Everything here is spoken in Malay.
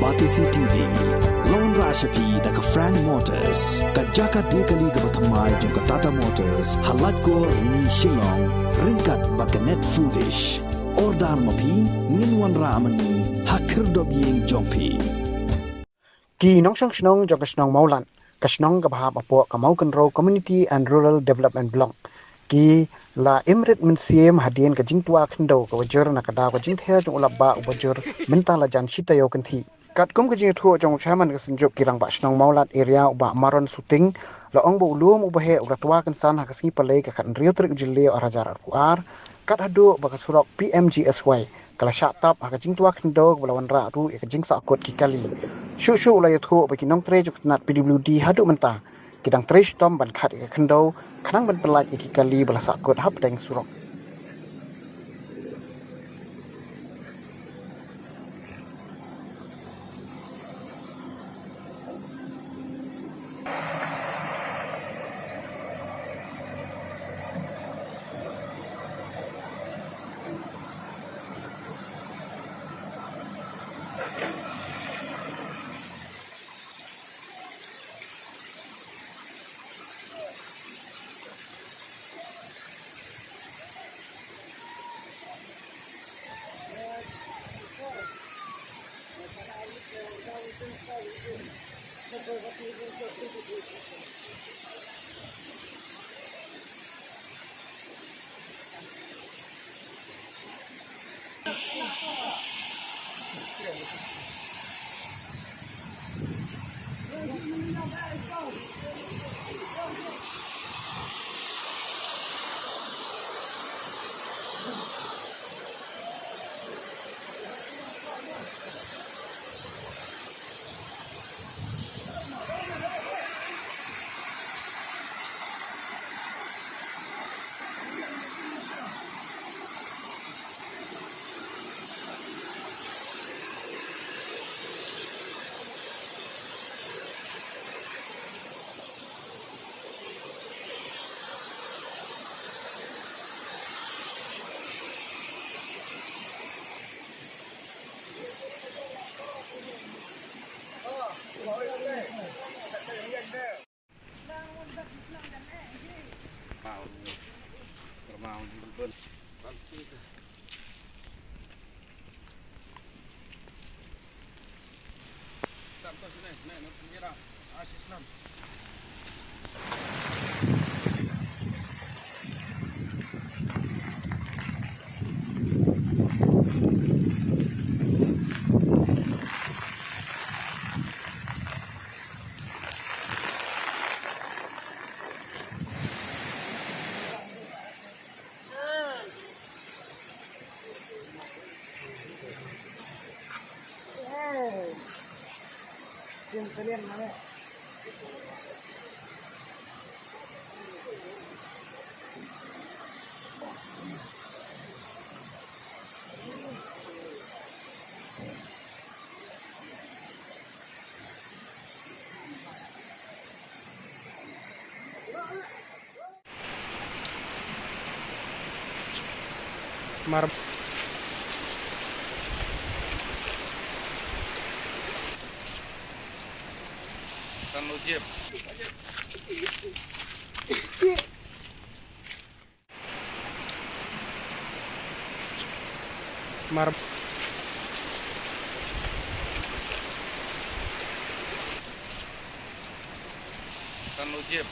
Batisi TV. Lawan Rashapi daga Frank Motors. Kajaka dekali ga bathamai jong Tata Motors. Halat ko ni Shnong. Ringkat baga net foodish. Ordar mapi ninwan ramani hakir dobiyeng jongpi. Ki nong Shnong jong Shnong Mawlat. Shnong ga bahab apo ka mau control Community and Rural Development Block. Ki la Emirates Mynsiem hadien ka jingtua khndo ka wajur na kada ka jingthia jong ulabba wajur minta la jan sitayo kanthi. Kat kum ka jingthu jong chairman ka sanjuk kirang ba Shnong Mawlat area uba maron shooting la ong bo ulum ubahe uratwa kan san ha kasngi palai ka khan riyo trik jille arajar ar kat hadu ba ka surok PMGSY kala shatap ha ka jingtua khndo balawan ra ru ka jingsa kot ki kali. Shu la yathu ba ki nong tre juk nat PWD hadu menta kidang tre stom ban khat ka khndo khanang ban pelaj ki kali bala sakut hap deng surok. Mar Tanujib mar Tanujib